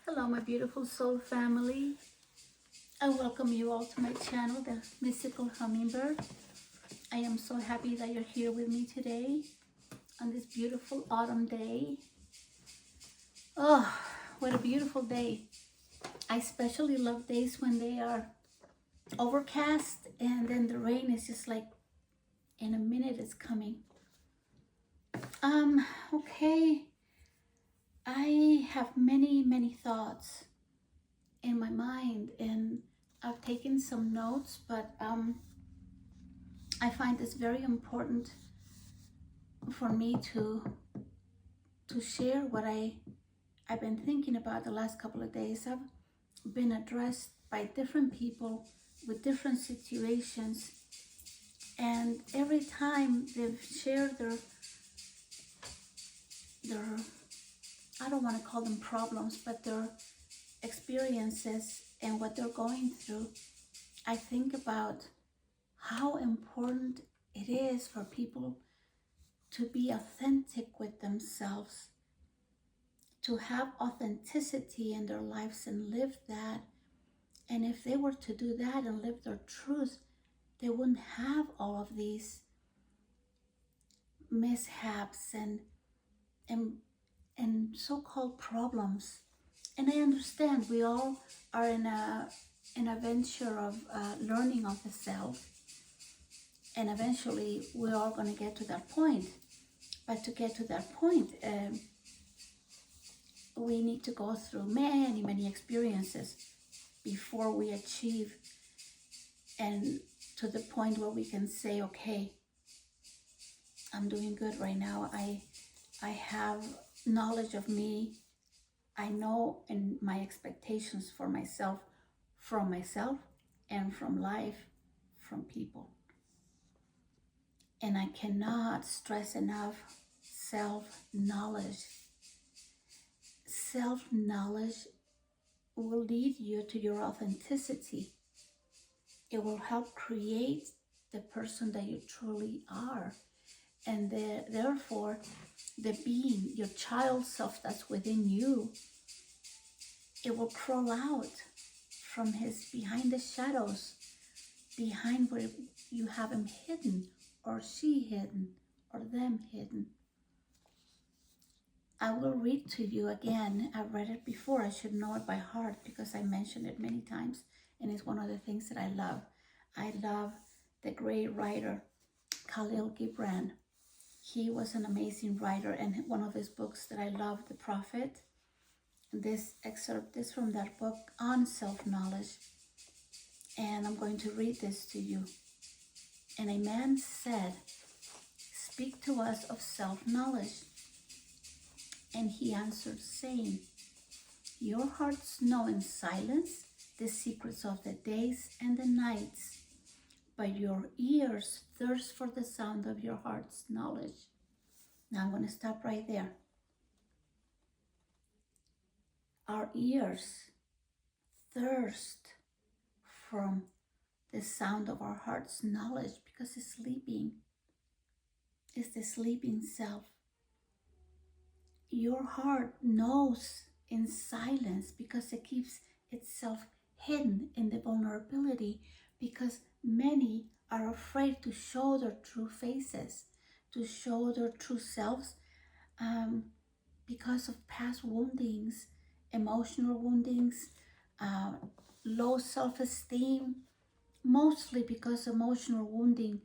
Hello, my beautiful soul family. I welcome you all to my channel, The Mystical Hummingbird. I am so happy that you're here with me today on this beautiful autumn day. Oh, what a beautiful day. I especially love days when they are overcast and then the rain is just like in a minute it's coming. Okay. I have many thoughts in my mind and I've taken some notes, but I find this very important for me to share what I've been thinking about the last couple of days. I've been addressed by different people with different situations, and every time they've shared their I don't want to call them problems, but their experiences and what they're going through, I think about how important it is for people to be authentic with themselves, to have authenticity in their lives and live that. And if they were to do that and live their truth, they wouldn't have all of these mishaps and and so-called problems. And I understand we all are in a venture of learning of the self, and eventually we're all going to get to that point. But to get to that point, we need to go through many experiences before we achieve and to the point where we can say, okay, I'm doing good right now. I have knowledge of me. I know and my expectations for myself, from myself and from life, from people. And I cannot stress enough self-knowledge. Self-knowledge will lead you to your authenticity. It will help create the person that you truly are. And therefore, the being, your child self that's within you, it will crawl out from his behind the shadows, behind where you have him hidden, or she hidden, or them hidden. I will read to you again. I've read it before. I should know it by heart because I mentioned it many times, and it's one of the things that I love. I love the great writer Khalil Gibran. He was an amazing writer, and one of his books that I love, The Prophet. This excerpt is from that book on self-knowledge, and I'm going to read this to you. And a man said, "Speak to us of self-knowledge." And he answered, saying, "Your hearts know in silence the secrets of the days and the nights, but your ears thirst for the sound of your heart's knowledge." Now I'm going to stop right there. Our ears thirst from the sound of our heart's knowledge because it's sleeping. It's the sleeping self. Your heart knows in silence because it keeps itself hidden in the vulnerability, because many are afraid to show their true faces, to show their true selves, because of past woundings, emotional woundings, low self-esteem, mostly because emotional wounding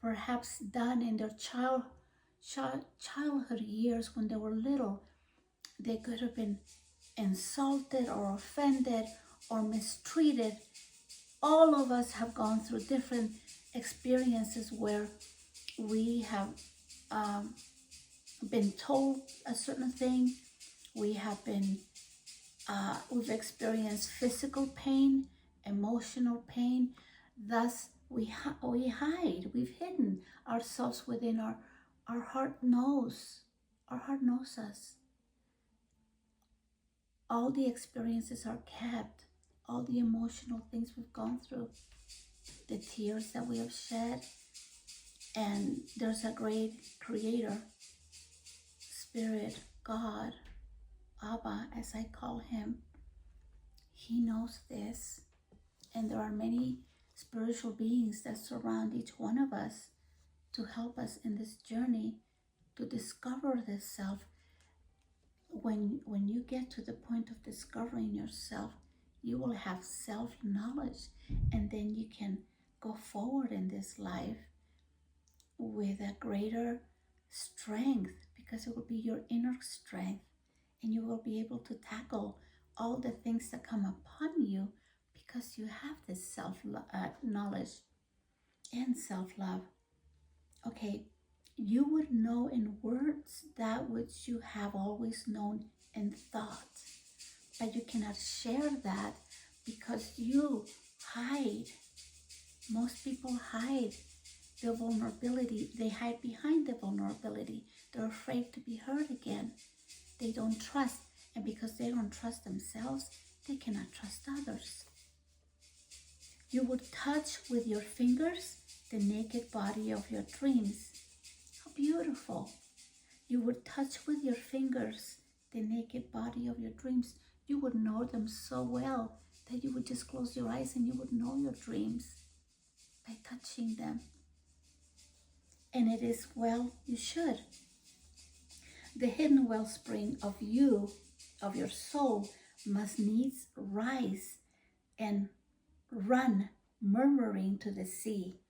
perhaps done in their childhood years when they were little. They could have been insulted or offended or mistreated. All of us have gone through different experiences where we have been told a certain thing. We have been, we've experienced physical pain, emotional pain. Thus, we hide. We've hidden ourselves within our heart knows. Our heart knows us. All the experiences are kept. All the emotional things we've gone through, the tears that we have shed. And there's a great creator, spirit, God, Abba, as I call him. He knows this. And there are many spiritual beings that surround each one of us to help us in this journey to discover this self. When you get to the point of discovering yourself, you will have self-knowledge, and then you can go forward in this life with a greater strength, because it will be your inner strength, and you will be able to tackle all the things that come upon you because you have this self-knowledge and self-love. Okay, you would know in words that which you have always known in thought, but you cannot share that because you hide. Most people hide the vulnerability. They hide behind the vulnerability. They're afraid to be hurt again. They don't trust, and because they don't trust themselves, they cannot trust others. You would touch with your fingers the naked body of your dreams. How beautiful. You would touch with your fingers the naked body of your dreams. You would know them so well that you would just close your eyes and you would know your dreams by touching them. And it is well, you should. The hidden wellspring of you, of your soul, must needs rise and run murmuring to the sea,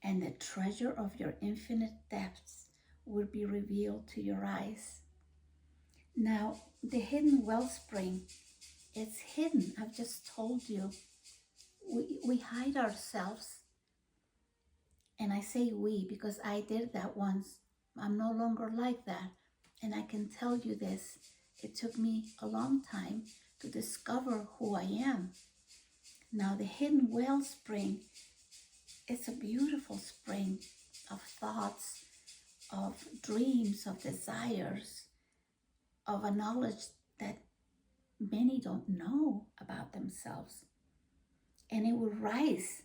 and the treasure of your infinite depths will be revealed to your eyes. Now, the hidden wellspring, it's hidden. I've just told you. We hide ourselves. And I say we because I did that once. I'm no longer like that. And I can tell you this. It took me a long time to discover who I am. Now, the hidden wellspring, it's a beautiful spring of thoughts, of dreams, of desires, of a knowledge that many don't know about themselves. And it will rise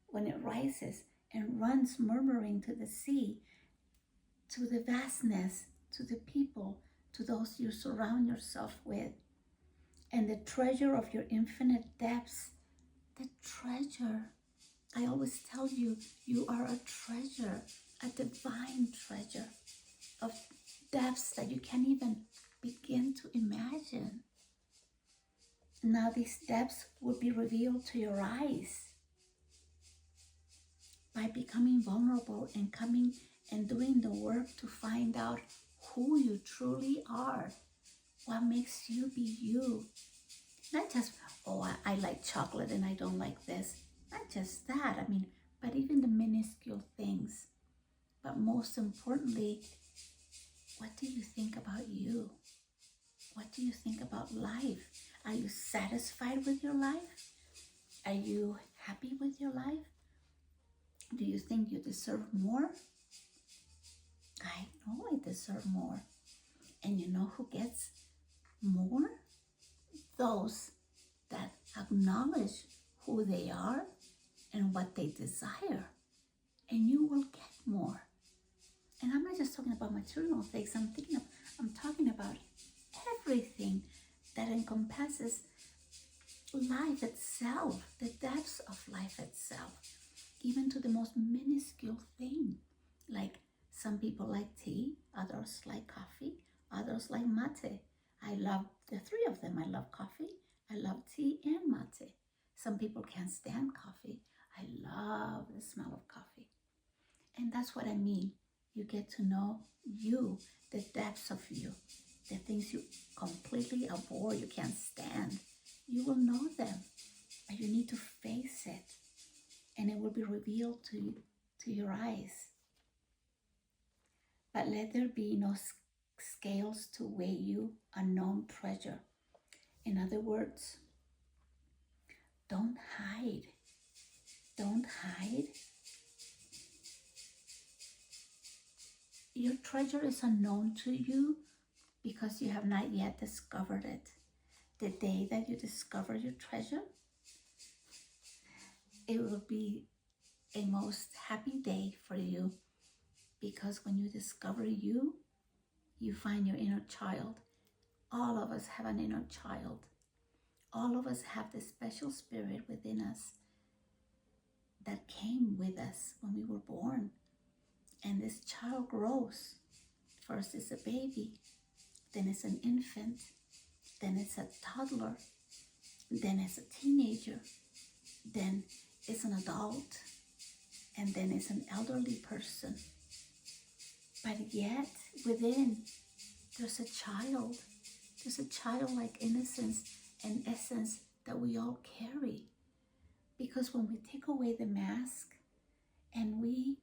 when it rises and runs murmuring to the sea, to the vastness, to the people, to those you surround yourself with. And the treasure of your infinite depths, the treasure. I always tell you, you are a treasure, a divine treasure of depths that you can't even begin to imagine. Now these depths will be revealed to your eyes by becoming vulnerable and coming and doing the work to find out who you truly are, what makes you be you. Not just, oh, I like chocolate and I don't like this. Not just that, but even the minuscule things. But most importantly, what do you think about you? What do you think about life? Are you satisfied with your life? Are you happy with your life? Do you think you deserve more? I know I deserve more. And you know who gets more? Those that acknowledge who they are and what they desire. And you will get more. And I'm not just talking about material things. I'm talking about everything that encompasses life itself, the depths of life itself, even to the most minuscule thing. Like some people like tea, others like coffee, others like mate. I love the three of them. I love coffee, I love tea, and mate. Some people can't stand coffee. I love the smell of coffee. And that's what I mean. You get to know you, the depths of you, the things you completely abhor, you can't stand. You will know them, but you need to face it, and it will be revealed to your eyes. But let there be no scales to weigh you, unknown treasure. In other words, don't hide. Don't hide. Your treasure is unknown to you because you have not yet discovered it. The day that you discover your treasure, it will be a most happy day for you, because when you discover you, you find your inner child. All of us have an inner child. all of us have this special spirit within us that came with us when we were born. And this child grows. First it's a baby, then it's an infant, then it's a toddler, then it's a teenager, then it's an adult, and then it's an elderly person. But yet within, there's a child. There's a childlike innocence and essence that we all carry. Because when we take away the mask and we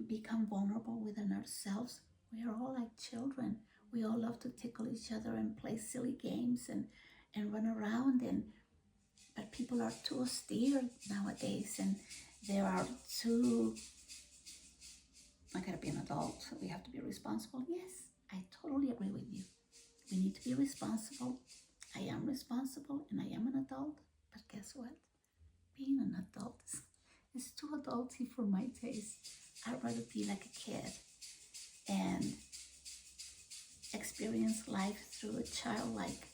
become vulnerable within ourselves, we are all like children. We all love to tickle each other and play silly games and run around. But people are too austere nowadays, and there are too, I gotta be an adult, so we have to be responsible. Yes, I totally agree with you. We need to be responsible. I am responsible and I am an adult. But guess what? Being an adult is too adulty for my taste. I'd rather be like a kid and experience life through a childlike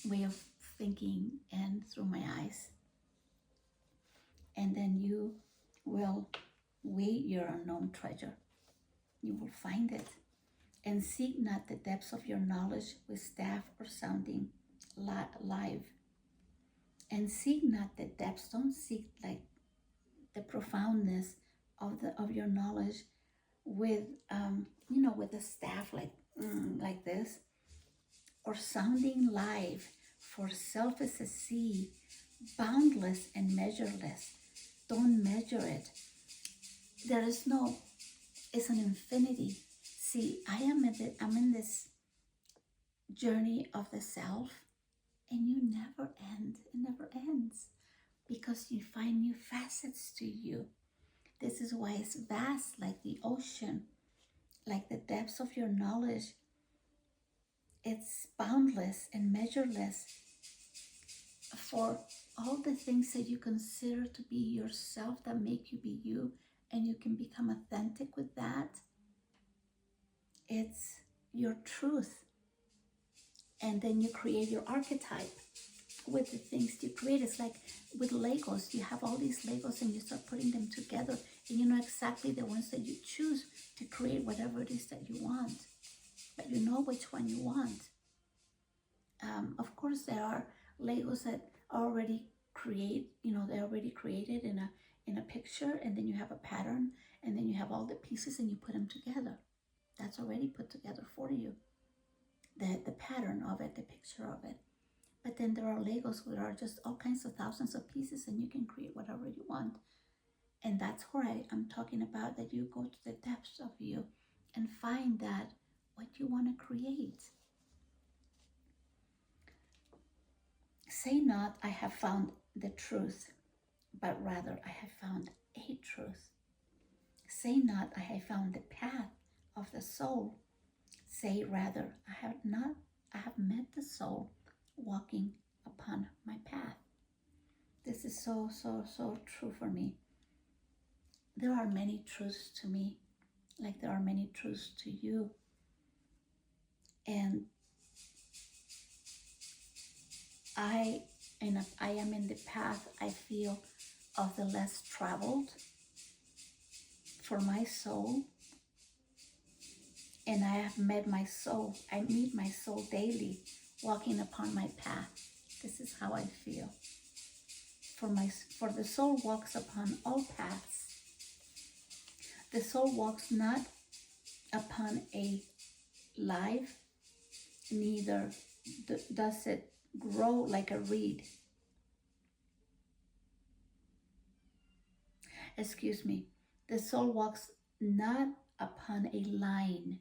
way of thinking and through my eyes. And then you will weigh your unknown treasure. You will find it. And seek not the depths of your knowledge with staff or sounding live. And seek not the depths. Don't seek like the profoundness of your knowledge with with a staff like this, or sounding live. For self is a sea, boundless and measureless. Don't measure it. There is no. It's an infinity. See, I'm in this journey of the self, and you never end. It never ends, because you find new facets to you. This is why it's vast, like the ocean, like the depths of your knowledge. It's boundless and measureless. For all the things that you consider to be yourself, that make you be you, and you can become authentic with that. It's your truth. And then you create your archetype with the things you create. It's like with Legos. You have all these Legos and you start putting them together, and you know exactly the ones that you choose to create whatever it is that you want. But you know which one you want. Of course, there are Legos that are already they're already created in a picture, and then you have a pattern, and then you have all the pieces and you put them together. That's already put together for you. The pattern of it, the picture of it. But then there are Legos that are just all kinds of thousands of pieces, and you can create whatever you want. And that's where I'm talking about, that you go to the depths of you and find that what you want to create. Say not, I have found the truth, but rather I have found a truth. Say not, I have found the path of the soul. Say rather, I have met the soul walking upon my path. This is so, so, so true for me. There are many truths to me, like there are many truths to you. And I am in the path, I feel, of the less traveled for my soul. And I have met my soul. I meet my soul daily, walking upon my path. This is how I feel. For the soul walks upon all paths. The soul walks not upon a live, neither does it grow like a reed. Excuse me. The soul walks not upon a line,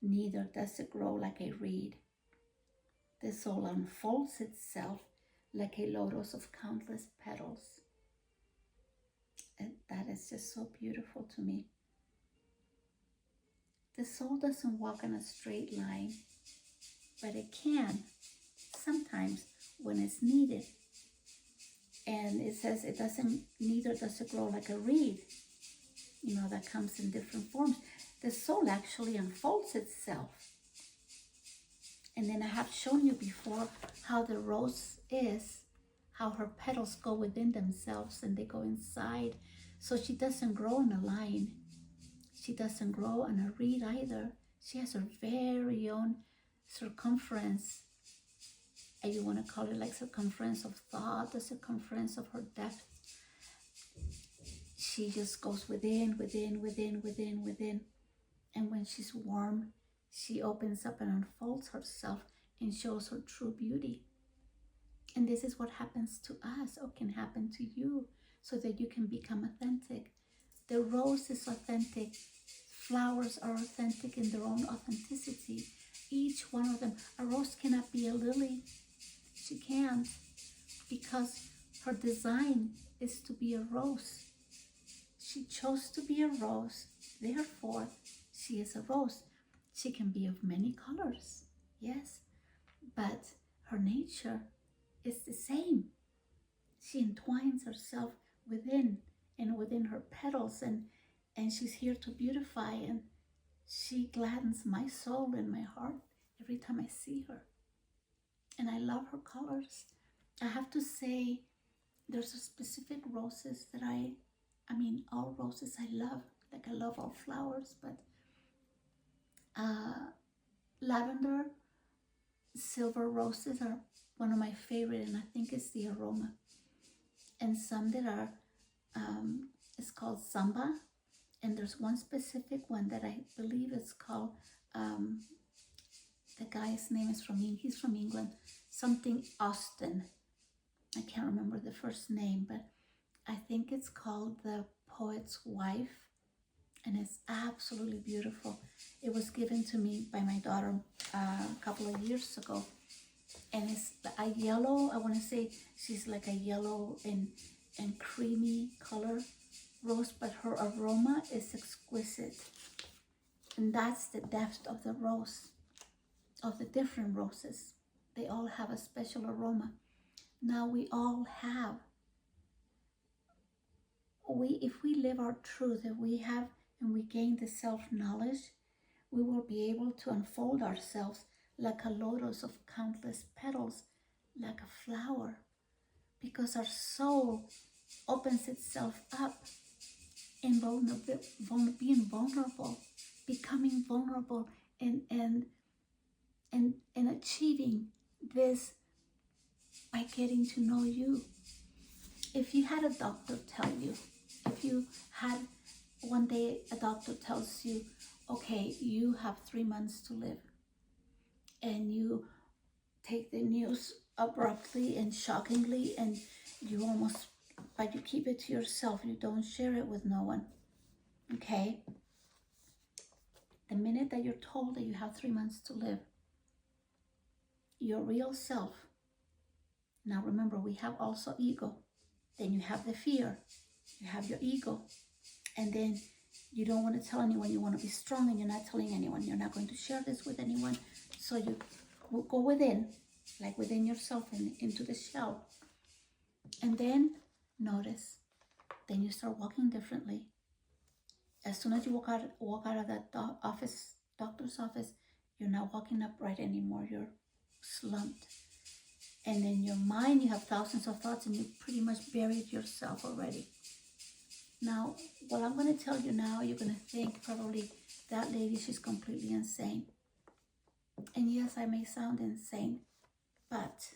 neither does it grow like a reed. The soul unfolds itself like a lotus of countless petals. And that is just so beautiful to me. The soul doesn't walk on a straight line, but it can sometimes when it's needed. And it says neither does it grow like a reed. That comes in different forms. The soul actually unfolds itself And then I have shown you before how the rose is, how her petals go within themselves and they go inside. So she doesn't grow in a line. She doesn't grow on a reed either. She has her very own circumference. And you want to call it like circumference of thought, the circumference of her depth. She just goes within, within, within, within, within. And when she's warm, she opens up and unfolds herself and shows her true beauty. And this is what happens to us, or can happen to you, so that you can become authentic. The rose is authentic. Flowers are authentic in their own authenticity. Each one of them. A rose cannot be a lily. She can't, because her design is to be a rose. She chose to be a rose, therefore she is a rose. She can be of many colors, yes, but her nature is the same. She entwines herself within and within her petals, and she's here to beautify, and she gladdens my soul and my heart every time I see her. And I love her colors. I have to say, there's a specific roses that I mean, all roses I love. Like, I love all flowers, but lavender, silver roses are one of my favorite, and I think it's the aroma. And some that are, it's called Samba, and there's one specific one that I believe is called, the guy's name is he's from England, something Austin. I can't remember the first name, but I think it's called The Poet's Wife, and it's absolutely beautiful. It was given to me by my daughter a couple of years ago, and it's a yellow, I want to say she's like a yellow and creamy color rose, but her aroma is exquisite. And that's the depth of the rose, of the different roses. They all have a special aroma. Now we all have, if we live our truth, if we have and we gain the self-knowledge, we will be able to unfold ourselves like a lotus of countless petals, like a flower, because our soul opens itself up in being vulnerable, becoming vulnerable, and achieving this by getting to know you. If you had a doctor tell you, if you had one day a doctor tells you, okay, you have 3 months to live, and you take the news abruptly and shockingly, and you almost, but you keep it to yourself, you don't share it with no one, okay? The minute that you're told that you have 3 months to live, your real self, now remember, we have also ego, then you have the fear, you have your ego, and then you don't want to tell anyone, you want to be strong, and you're not telling anyone, you're not going to share this with anyone, so you will go within, like within yourself and into the shell. And then notice, then you start walking differently. As soon as you walk out of that doctor's office, you're not walking upright anymore, you're slumped. And in your mind, you have thousands of thoughts, and you pretty much buried yourself already. Now, what I'm going to tell you now, you're going to think probably, that lady, she's completely insane. And yes, I may sound insane, but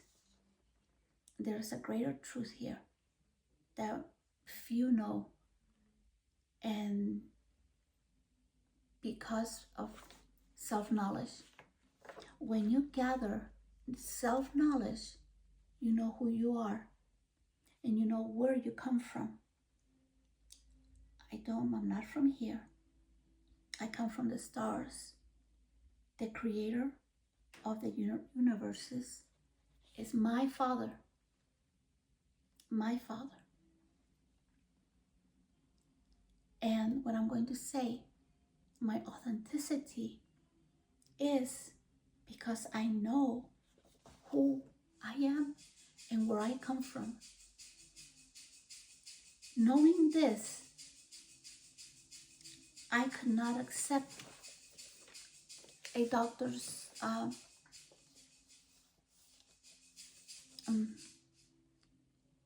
there's a greater truth here that few know. And because of self-knowledge, when you gather self-knowledge, you know who you are, and you know where you come from. I'm not from here. I come from the stars. The creator of the universes is my Father. My Father. And what I'm going to say, my authenticity is because I know who I am and where I come from. Knowing this, I could not accept a doctor's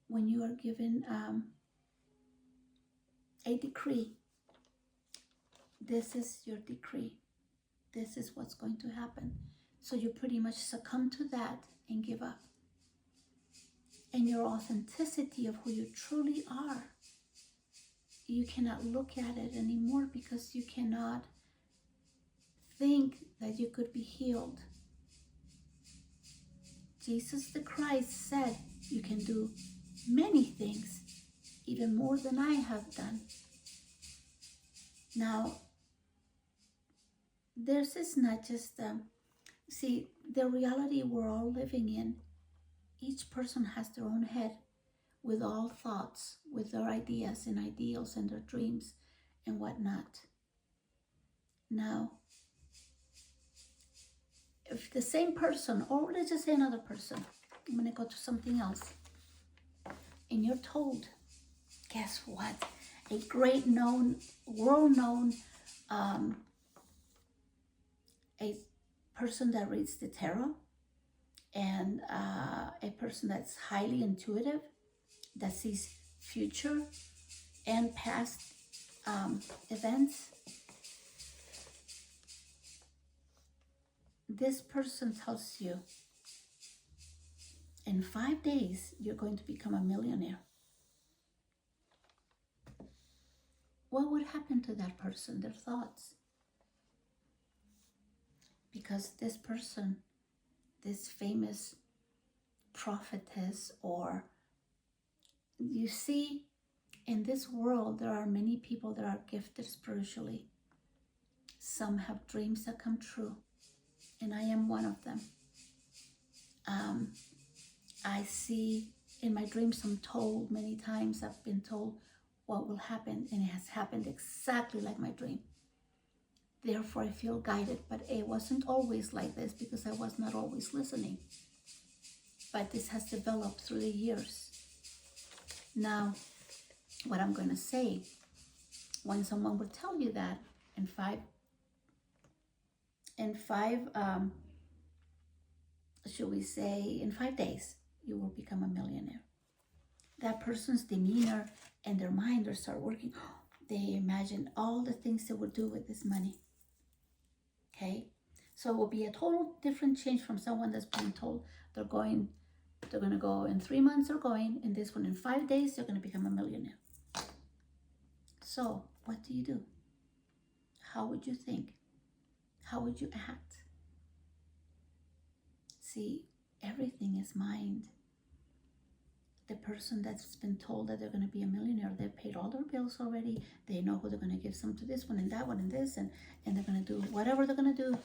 when you are given a decree, this is your decree. This is what's going to happen. So you pretty much succumb to that and give up. And your authenticity of who you truly are, you cannot look at it anymore because you cannot think that you could be healed. Jesus the Christ said, you can do many things, even more than I have done. Now, this is not just, see, the reality we're all living in, each person has their own head with all thoughts, with their ideas and ideals and their dreams and whatnot. Now, if the same person, or let's just say another person, I'm going to go to something else, and you're told, guess what? A great known, world-known, a person that reads the tarot, and a person that's highly intuitive, that sees future and past events. This person tells you, in 5 days, you're going to become a millionaire. What would happen to that person, their thoughts? Because this person, this famous prophetess, or you see, in this world, there are many people that are gifted spiritually. Some have dreams that come true, and I am one of them. I see in my dreams, I'm told many times, I've been told what will happen, and it has happened exactly like my dream. Therefore, I feel guided, but it wasn't always like this because I was not always listening. But this has developed through the years. Now, what I'm going to say, when someone will tell you that in five, should we say, in 5 days, you will become a millionaire. That person's demeanor and their mind will start working. They imagine all the things they will do with this money. Okay? So it will be a total different change from someone that's being told they're going to go in 3 months, they're going, and this one in 5 days, they're going to become a millionaire. So what do you do? How would you think? How would you act? See, everything is mind. The person that's been told that they're going to be a millionaire, they've paid all their bills already. They know who they're going to give some to this one and that one and this, and they're going to do whatever they're going to do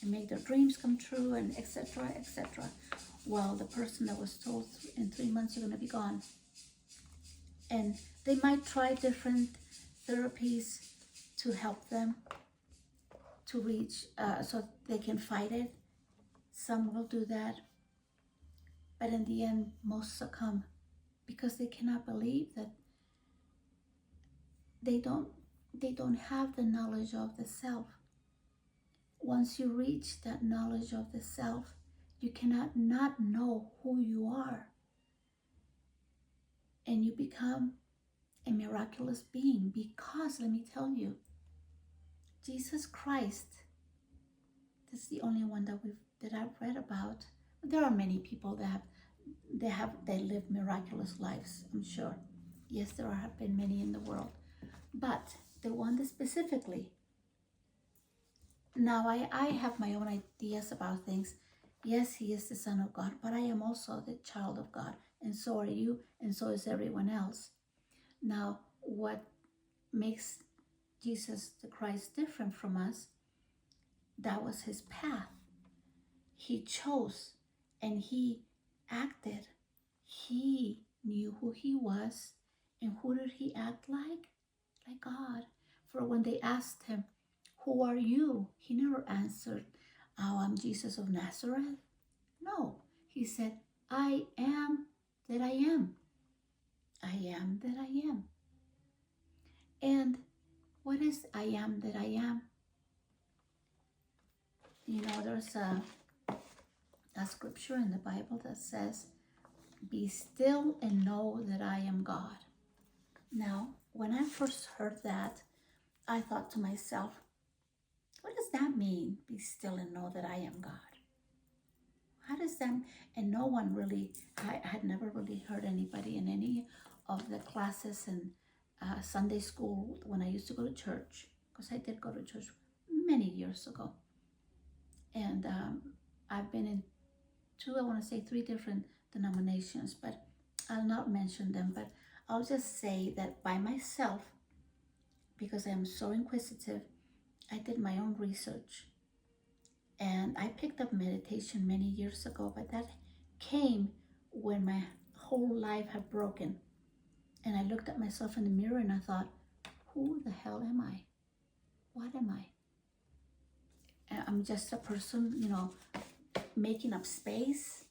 and make their dreams come true, and etc., etc. While the person that was told in 3 months you're going to be gone. And they might try different therapies to help them to reach, so they can fight it. Some will do that. But in the end, most succumb because they cannot believe that they don't have the knowledge of the self. Once you reach that knowledge of the self, you cannot not know who you are. And you become a miraculous being because, let me tell you, Jesus Christ, that's the only one that I've read about. There are many people that they live miraculous lives, I'm sure. Yes, there have been many in the world. But the one that specifically, now I have my own ideas about things. Yes, he is the Son of God, but I am also the child of God, and so are you, and so is everyone else. Now, what makes Jesus the Christ different from us, that was his path. He chose and he acted. He knew who he was, and who did he act like? Like God. For when they asked him, who are you? He never answered, oh, I'm Jesus of Nazareth. No, he said, I am that I am. I am that I am. And what is I am that I am? You know, there's a scripture in the Bible that says, Be still and know that I am God. Now, when I first heard that, I thought to myself, what does that mean? Be still and know that I am God. How does that, and no one really, I had never really heard anybody in any of the classes in Sunday school when I used to go to church, because I did go to church many years ago. And I've been in two, I want to say three different denominations, but I'll not mention them, but I'll just say that by myself, because I am so inquisitive, I did my own research. And I picked up meditation many years ago, but that came when my whole life had broken. And I looked at myself in the mirror and I thought, who the hell am I? What am I? And I'm just a person, making up space.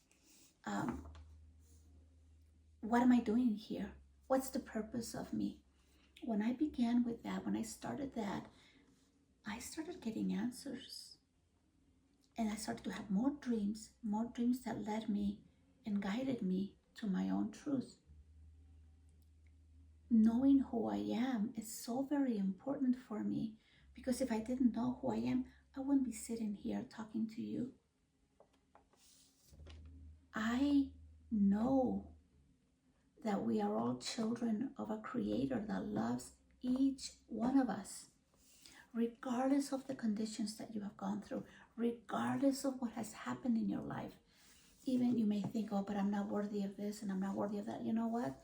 What am I doing here? What's the purpose of me? When I began with that, when I started that, I started getting answers. And I started to have more dreams that led me and guided me to my own truth. Knowing who I am is so very important for me, because if I didn't know who I am, I wouldn't be sitting here talking to you. I know that we are all children of a Creator that loves each one of us, regardless of the conditions that you have gone through, regardless of what has happened in your life. Even you may think, oh, but I'm not worthy of this and I'm not worthy of that. You know what?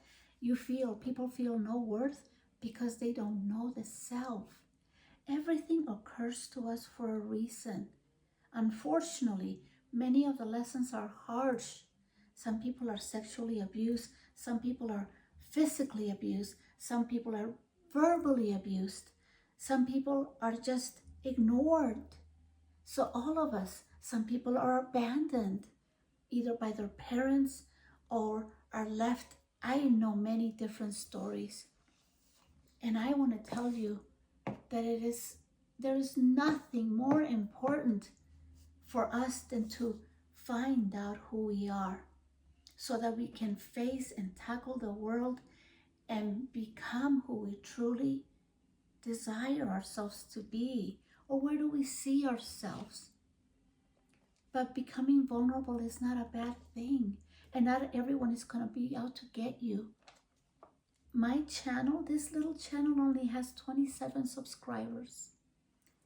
People feel no worth because they don't know the self. Everything occurs to us for a reason. Unfortunately, many of the lessons are harsh. Some people are sexually abused. Some people are physically abused. Some people are verbally abused. Some people are just ignored. So all of us, some people are abandoned, either by their parents or are left. I know many different stories. And I want to tell you that there is nothing more important for us than to find out who we are, so that we can face and tackle the world and become who we truly desire ourselves to be, or where do we see ourselves. But becoming vulnerable is not a bad thing, and not everyone is going to be out to get you. My channel, this little channel, only has 27 subscribers,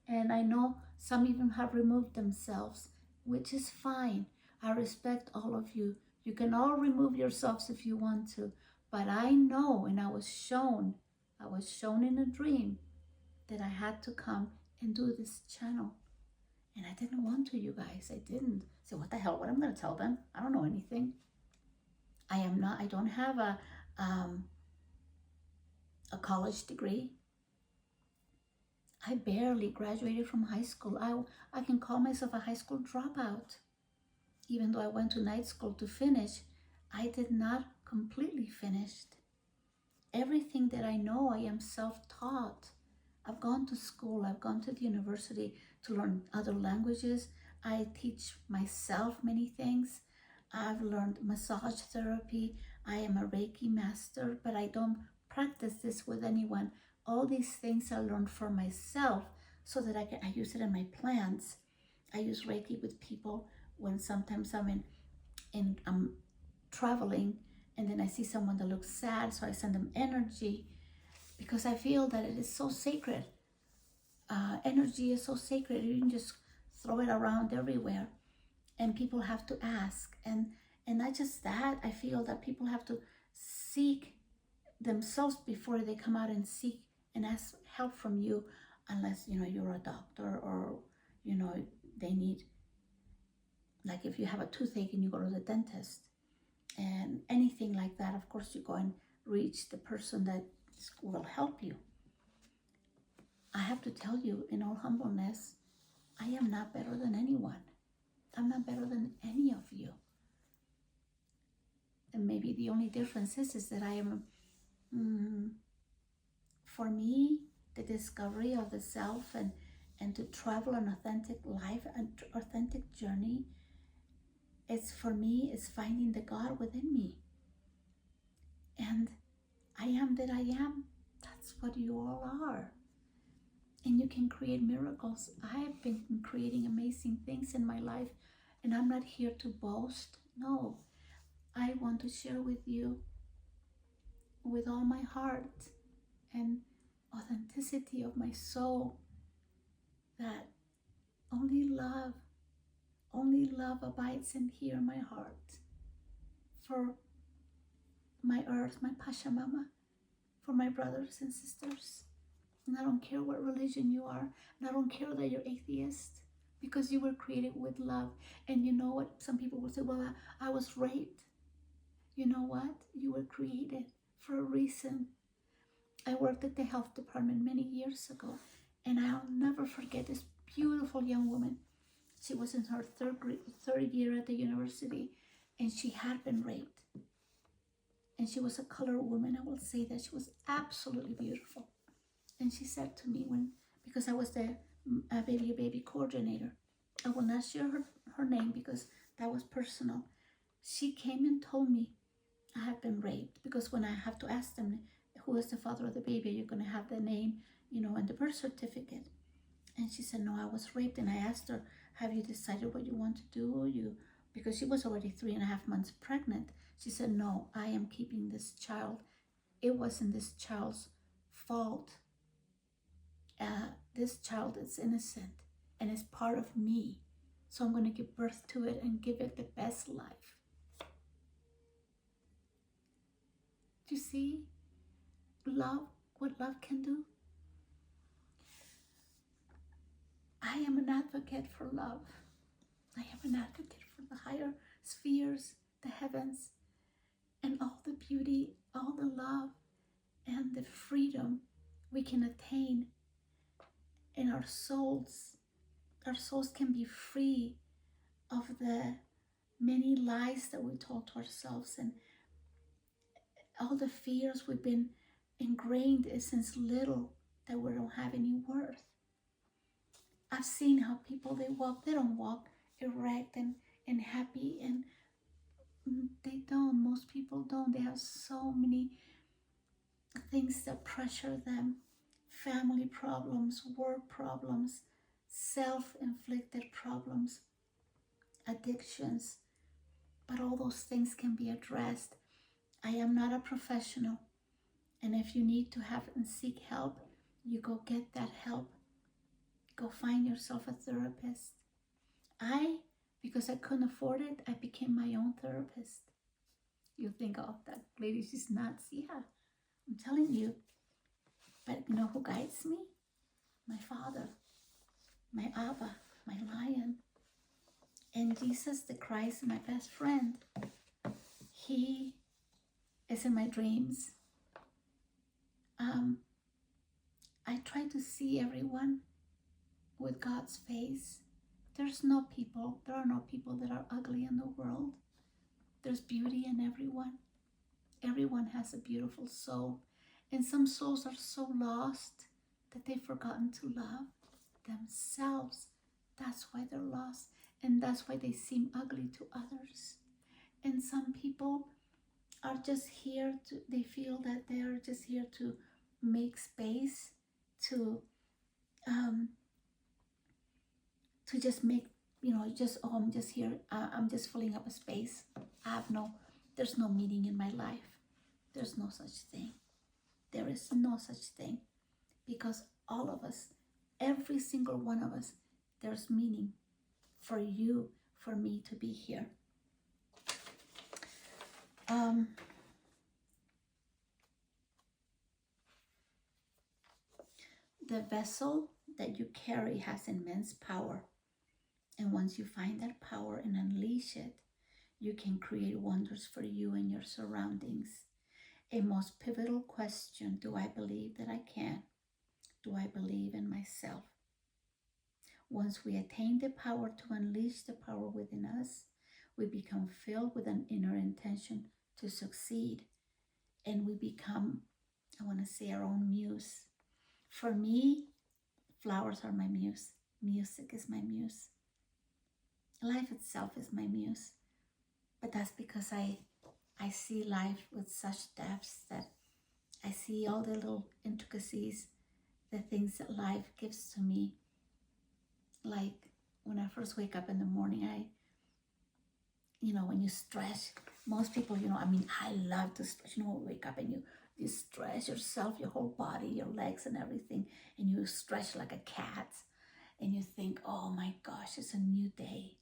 and I know some even have removed themselves, which is fine. I respect all of you. You can all remove yourselves if you want to, but I know, and I was shown in a dream that I had to come and do this channel. And I didn't want to, you guys. I didn't. So what the hell? What am I going to tell them? I don't know anything. I don't have a college degree. I barely graduated from high school. I can call myself a high school dropout. Even though I went to night school to finish, I did not completely finish. Everything that I know, I am self-taught. I've gone to school, I've gone to the university to learn other languages. I teach myself many things. I've learned massage therapy. I am a Reiki master, but I don't practice this with anyone. All these things I learned for myself so that I use it in my plants. I use Reiki with people when sometimes I'm traveling and then I see someone that looks sad, so I send them energy because I feel that it is so sacred. Energy is so sacred. You can just throw it around everywhere, and people have to ask. And not just that, I feel that people have to seek themselves before they come out and seek and ask help from you, unless you're a doctor or they need, like if you have a toothache and you go to the dentist and anything like that, of course you go and reach the person that will help you. I have to tell you, in all humbleness, I am not better than anyone. I'm not better than any of you. And maybe the only difference is that I am, for me, the discovery of the self and to travel an authentic life, an authentic journey, for me, it's finding the God within me. And I am that I am. That's what you all are. And you can create miracles. I've been creating amazing things in my life, and I'm not here to boast. No, I want to share with you with all my heart and authenticity of my soul that only love abides in here in my heart for my earth, my Pachamama, for my brothers and sisters. And I don't care what religion you are, and I don't care that you're atheist, because you were created with love. And you know what? Some people will say, well, I was raped. You know what? You were created for a reason. I worked at the health department many years ago, and I'll never forget this beautiful young woman. She was in her third year at the university, and she had been raped. And she was a colored woman. I will say that she was absolutely beautiful. And she said to me, because I was the baby coordinator, I will not share her name because that was personal. She came and told me I have been raped, because when I have to ask them who is the father of the baby, you're going to have the name, and the birth certificate. And she said, no, I was raped. And I asked her, have you decided what you want to do? Because she was already 3.5 months pregnant. She said, no, I am keeping this child. It wasn't this child's fault. This child is innocent and is part of me. So I'm going to give birth to it and give it the best life. Do you see love, what love can do? I am an advocate for love. I am an advocate for the higher spheres, the heavens, and all the beauty, all the love, and the freedom we can attain in our souls. Our souls can be free of the many lies that we told to ourselves and all the fears we've been ingrained since little, that we don't have any worth. I've seen how people, they don't walk erect and happy, and they don't. Most people don't. They have so many things that pressure them: family problems, work problems, self-inflicted problems, addictions. But all those things can be addressed. I am not a professional, and if you need to have and seek help, you go get that help. Go find yourself a therapist. Because I couldn't afford it, I became my own therapist. You think, oh, that lady, she's nuts. Yeah, I'm telling you. But you know who guides me? My Father, my Abba, my Lion. And Jesus the Christ, my best friend. He is in my dreams. I try to see everyone with God's face. There are no people that are ugly in the world. There's beauty in everyone. Everyone has a beautiful soul. And some souls are so lost that they've forgotten to love themselves. That's why they're lost. And that's why they seem ugly to others. And some people are just here they feel that they're just here to make space, to just make, I'm just here, I'm just filling up a space. There's no meaning in my life. There's no such thing. There is no such thing, because all of us, every single one of us, there's meaning for you, for me to be here. The vessel that you carry has immense power. And once you find that power and unleash it, you can create wonders for you and your surroundings. A most pivotal question: do I believe that I can? Do I believe in myself? Once we attain the power to unleash the power within us, we become filled with an inner intention to succeed. And we become, I want to say, our own muse. For me, flowers are my muse. Music is my muse. Life itself is my muse. But that's because I I see life with such depths that I see all the little intricacies, the things that life gives to me. Like when I first wake up in the morning, when you stretch, most people, I love to stretch. Wake up and you stretch yourself, your whole body, your legs and everything, and you stretch like a cat, and you think, oh my gosh, it's a new day.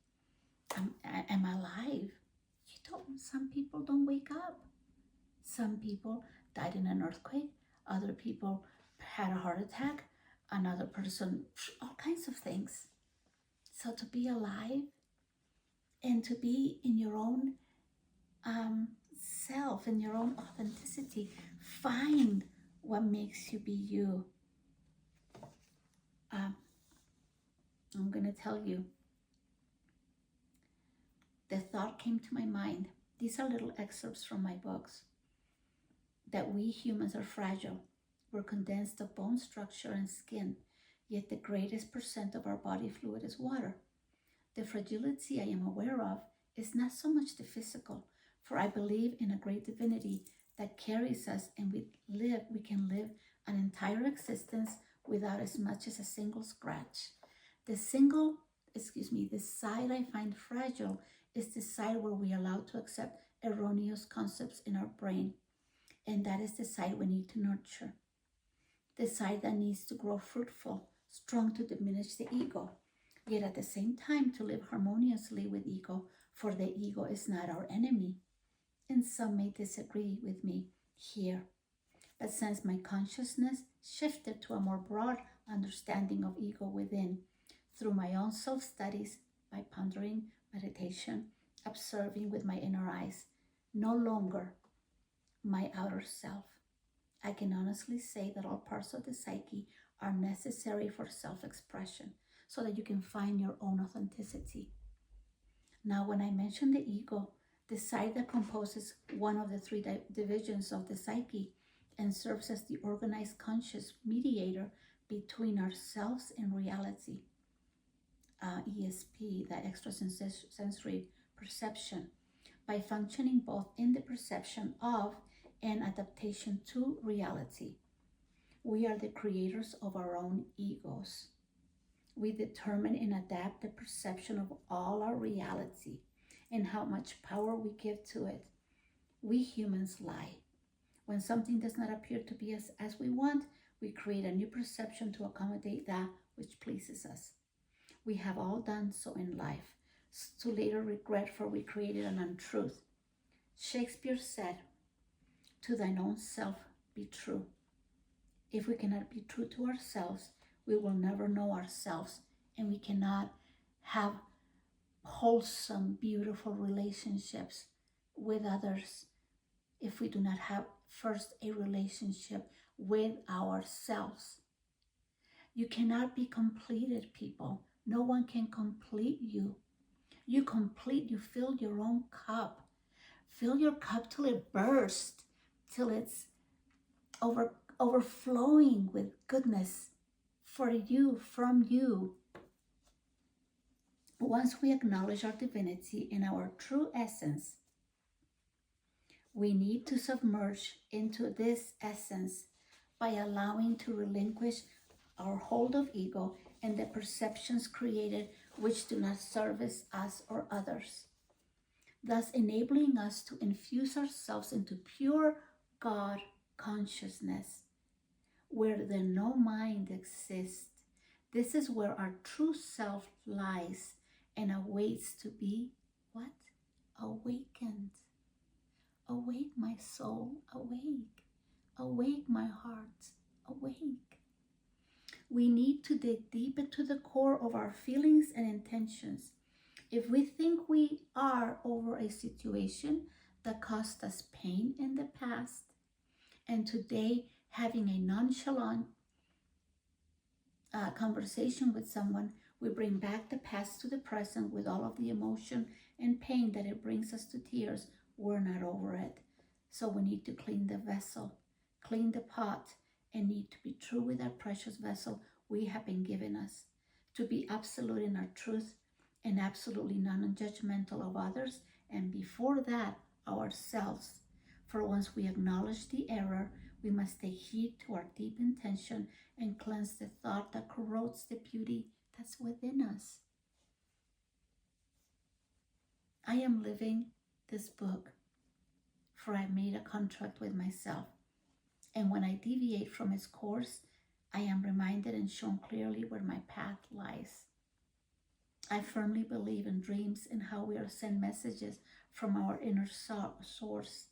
I'm alive. Some people don't wake up. Some people died in an earthquake. Other people had a heart attack. Another person, all kinds of things. So to be alive and to be in your own self, in your own authenticity, find what makes you be you. I'm going to tell you, the thought came to my mind. These are little excerpts from my books. That we humans are fragile. We're condensed of bone structure and skin, yet the greatest percent of our body fluid is water. The fragility I am aware of is not so much the physical, for I believe in a great divinity that carries us, and we can live an entire existence without as much as a single scratch. The side I find fragile is the side where we allow to accept erroneous concepts in our brain. And that is the side we need to nurture. The side that needs to grow fruitful, strong to diminish the ego, yet at the same time to live harmoniously with ego, for the ego is not our enemy. And some may disagree with me here. But since my consciousness shifted to a more broad understanding of ego within, through my own self-studies, by pondering, meditation, observing with my inner eyes, no longer my outer self, I can honestly say that all parts of the psyche are necessary for self-expression so that you can find your own authenticity. Now, when I mention the ego, the side that composes one of the three divisions of the psyche and serves as the organized conscious mediator between ourselves and reality, ESP, the extrasensory perception, by functioning both in the perception of and adaptation to reality. We are the creators of our own egos. We determine and adapt the perception of all our reality and how much power we give to it. We humans lie. When something does not appear to be as we want, we create a new perception to accommodate that which pleases us. We have all done so in life, to later regret, for we created an untruth. Shakespeare said, "To thine own self be true." If we cannot be true to ourselves, we will never know ourselves, and we cannot have wholesome, beautiful relationships with others if we do not have first a relationship with ourselves. You cannot be completed, people. No one can complete you. You fill your own cup. Fill your cup till it bursts, till it's overflowing with goodness for you, from you. Once we acknowledge our divinity and our true essence, we need to submerge into this essence by allowing to relinquish our hold of ego and the perceptions created which do not service us or others, thus enabling us to infuse ourselves into pure God consciousness, where the no mind exists. This is where our true self lies and awaits to be what? Awakened. Awake, my soul, awake. Awake, my heart, awake. We need to dig deep into the core of our feelings and intentions. If we think we are over a situation that caused us pain in the past, and today having a nonchalant conversation with someone, we bring back the past to the present with all of the emotion and pain that it brings us to tears. We're not over it. So we need to clean the vessel, clean the pot, and need to be true with that precious vessel we have been given us, to be absolute in our truth and absolutely non-judgmental of others, and before that, ourselves. For once we acknowledge the error, we must take heed to our deep intention and cleanse the thought that corrodes the beauty that's within us. I am living this book, for I made a contract with myself. And when I deviate from its course, I am reminded and shown clearly where my path lies. I firmly believe in dreams and how we are sent messages from our inner source.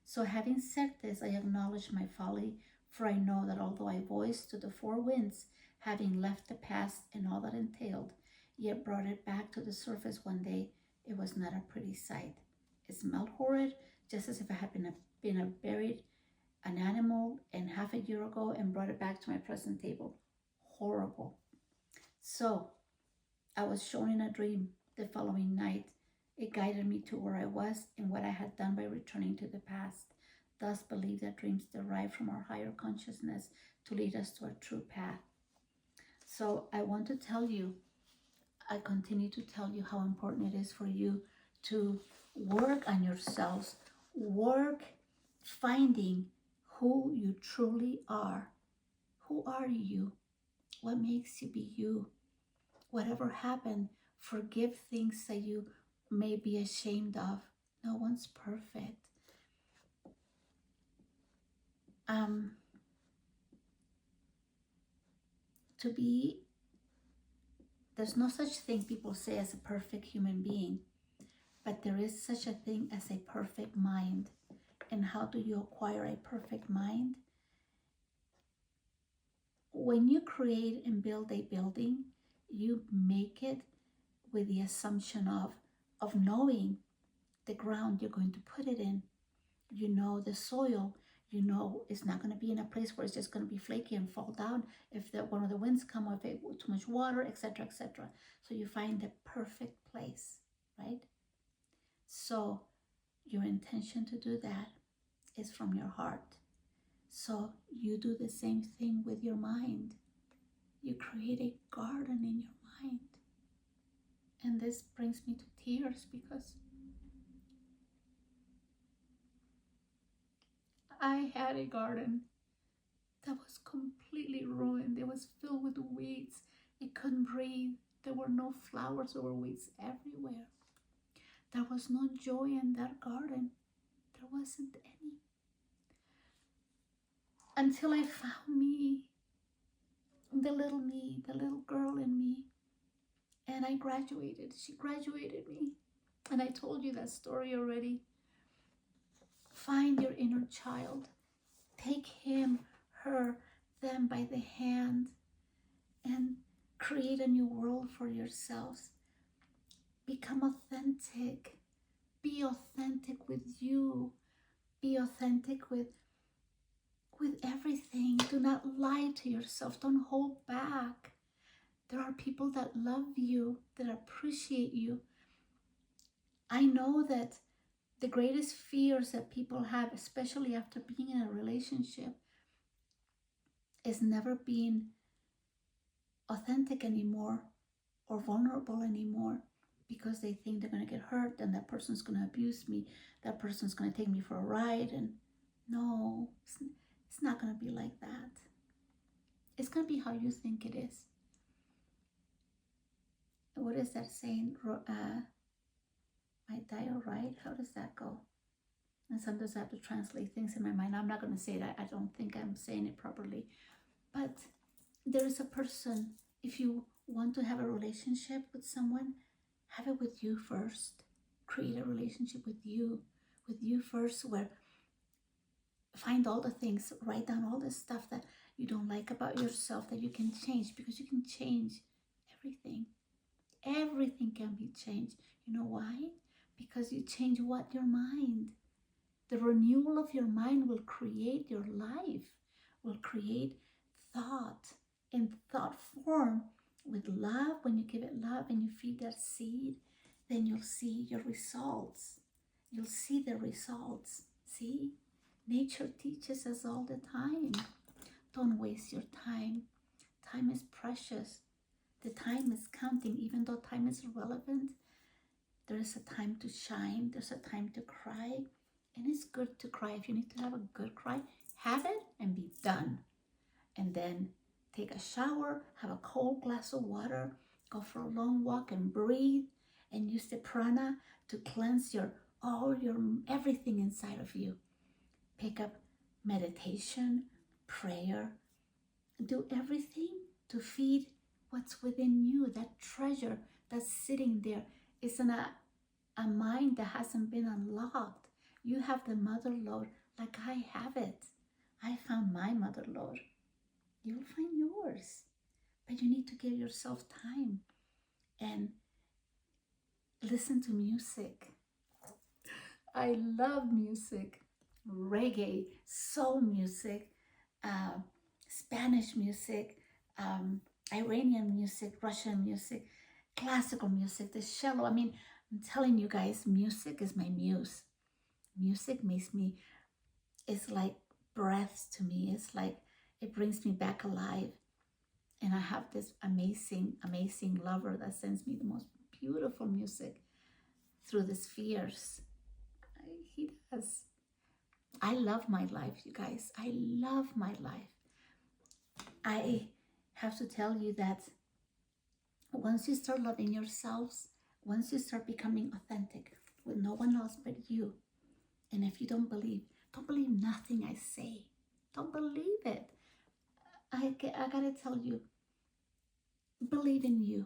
So having said this, I acknowledge my folly, for I know that although I voiced to the four winds, having left the past and all that entailed, yet brought it back to the surface one day, it was not a pretty sight. It smelled horrid, just as if I had been buried an animal and half a year ago and brought it back to my present table. Horrible. So I was shown in a dream the following night. It guided me to where I was and what I had done by returning to the past. Thus believe that dreams derive from our higher consciousness to lead us to a true path. So I want to tell you, I continue to tell you how important it is for you to work on yourselves, work finding who you truly are. Who are you? What makes you be you? Whatever happened, forgive things that you may be ashamed of. No one's perfect. There's no such thing, people say, as a perfect human being, but there is such a thing as a perfect mind. And how do you acquire a perfect mind? When you create and build a building, you make it with the assumption of knowing the ground you're going to put it in. You know the soil. You know it's not going to be in a place where it's just going to be flaky and fall down if one of the winds come, or if it too much water, etc., etc. So you find the perfect place, right? So your intention to do that is from your heart. So you do the same thing with your mind. You create a garden in your mind. And this brings me to tears because I had a garden that was completely ruined. It was filled with weeds. It couldn't breathe. There were no flowers. There were weeds everywhere. There was no joy in that garden. There wasn't any. Until I found me, the little girl in me. And I graduated. She graduated me. And I told you that story already. Find your inner child. Take him, her, them by the hand and create a new world for yourselves. Become authentic. Be authentic with you. Be authentic with everything. Do not lie to yourself. Don't hold back. There are people that love you, that appreciate you. I know that the greatest fears that people have, especially after being in a relationship, is never being authentic anymore or vulnerable anymore, because they think they're going to get hurt and that person's going to abuse me, that person's going to take me for a ride. And no, it's not going to be like that. It's going to be how you think it is. What is that saying? Might die or right? How does that go? And sometimes I have to translate things in my mind. I'm not going to say that. I don't think I'm saying it properly. But there is a person, if you want to have a relationship with someone, have it with you first. Create a relationship with you first, where find all the things, write down all the stuff that you don't like about yourself that you can change, because you can change everything. Everything can be changed. You know why? Because you change what? Your mind. The renewal of your mind will create your life, will create thought in thought form with love. When you give it love and you feed that seed, then you'll see your results. You'll see the results. See? Nature teaches us all the time. Don't waste your time. Time is precious. The time is counting. Even though time is irrelevant, there is a time to shine. There's a time to cry. And it's good to cry. If you need to have a good cry, have it and be done. And then take a shower, have a cold glass of water, go for a long walk and breathe, and use the prana to cleanse your everything inside of you. Pick up meditation, prayer, do everything to feed what's within you, that treasure that's sitting there. It's a mind that hasn't been unlocked. You have the mother lode like I have it. I found my mother lode. You'll find yours. But you need to give yourself time and listen to music. I love music, reggae, soul music, uh, Spanish music, Iranian music, Russian music, classical music, the cello. I mean, I'm telling you guys, music is my muse. Music makes me, it's like breath to me. It's like it brings me back alive. And I have this amazing, amazing lover that sends me the most beautiful music through the spheres. He does. I love my life, you guys. I love my life. I have to tell you that once you start loving yourselves, once you start becoming authentic with no one else but you, and if you don't believe nothing I say. Don't believe it. I gotta tell you, believe in you.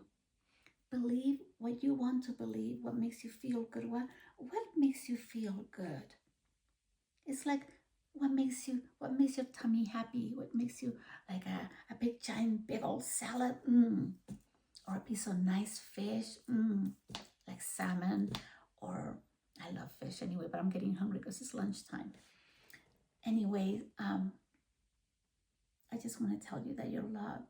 Believe what you want to believe, what makes you feel good. What makes you feel good? It's like what makes your tummy happy? What makes you like a big giant big old salad? Or a piece of nice fish, like salmon, or I love fish anyway, but I'm getting hungry because it's lunchtime. Anyway, I just want to tell you that you're loved.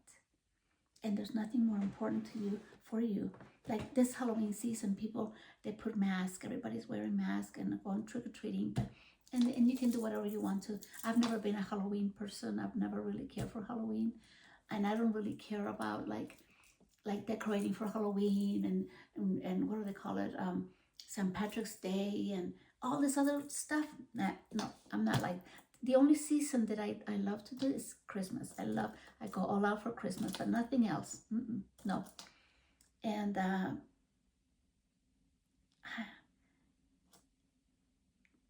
And there's nothing more important to you, for you. Like this Halloween season, people, they put masks. Everybody's wearing masks and going trick-or-treating. And you can do whatever you want to. I've never been a Halloween person. I've never really cared for Halloween. And I don't really care about like decorating for Halloween and what do they call it? St. Patrick's Day and all this other stuff. Nah, no, I'm not like, the only season that I love to do is Christmas. I go all out for Christmas, but nothing else. No. And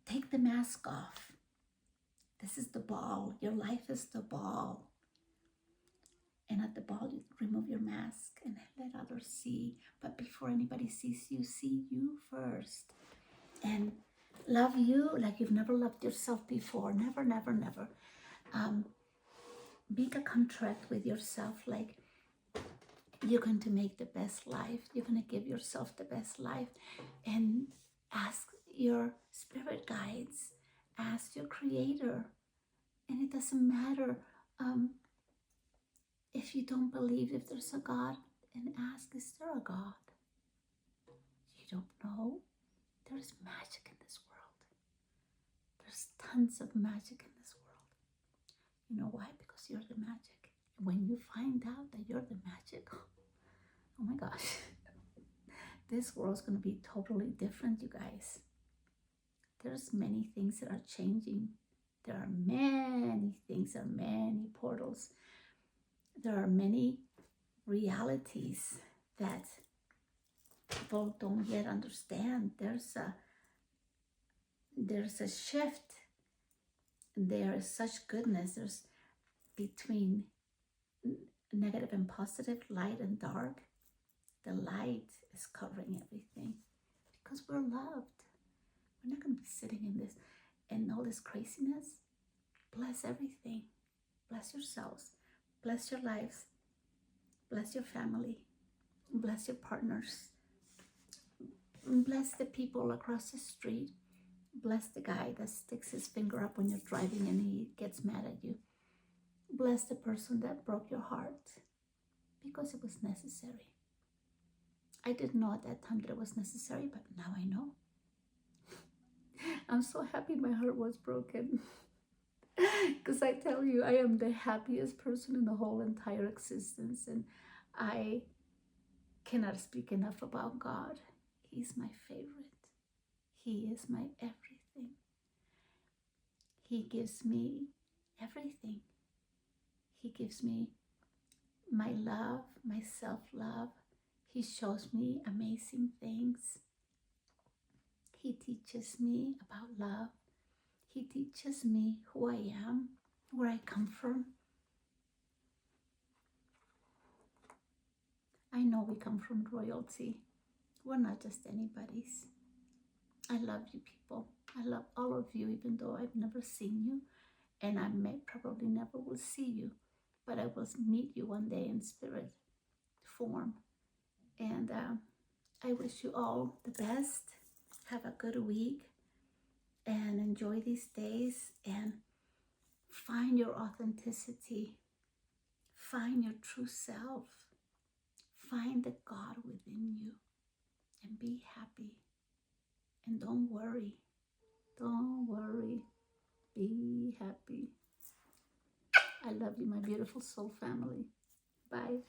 take the mask off. This is the ball. Your life is the ball. And at the ball, you remove your mask and let others see. But before anybody sees you, see you first. And love you like you've never loved yourself before. Never, never, never. Make a contract with yourself like you're going to make the best life. You're going to give yourself the best life. And ask your spirit guides. Ask your creator. And it doesn't matter if you don't believe if there's a God, and ask, is there a God? You don't know? There is magic in this world. There's tons of magic in this world. You know why? Because you're the magic. When you find out that you're the magic, oh my gosh, this world's going to be totally different, you guys. There's many things that are changing. There are many things, there are many portals. There are many realities that people don't yet understand. There's a shift. There is such goodness. There's between negative and positive, light and dark. The light is covering everything because we're loved. We're not going to be sitting in this and all this craziness. Bless everything. Bless yourselves. Bless your lives. Bless your family. Bless your partners. Bless the people across the street. Bless the guy that sticks his finger up when you're driving and he gets mad at you. Bless the person that broke your heart because it was necessary. I didn't know at that time that it was necessary, but now I know. I'm so happy my heart was broken. Because I tell you, I am the happiest person in the whole entire existence. And I cannot speak enough about God. He's my favorite. He is my everything. He gives me everything. He gives me my love, my self-love. He shows me amazing things. He teaches me about love. He teaches me who I am, where I come from. I know we come from royalty. We're not just anybody's. I love you people. I love all of you, even though I've never seen you, and I may probably never will see you, but I will meet you one day in spirit form. And I wish you all the best. Have a good week and enjoy these days and find your authenticity. Find your true self. Find the God within you and be happy. And don't worry. Don't worry. Be happy. I love you, my beautiful soul family. Bye.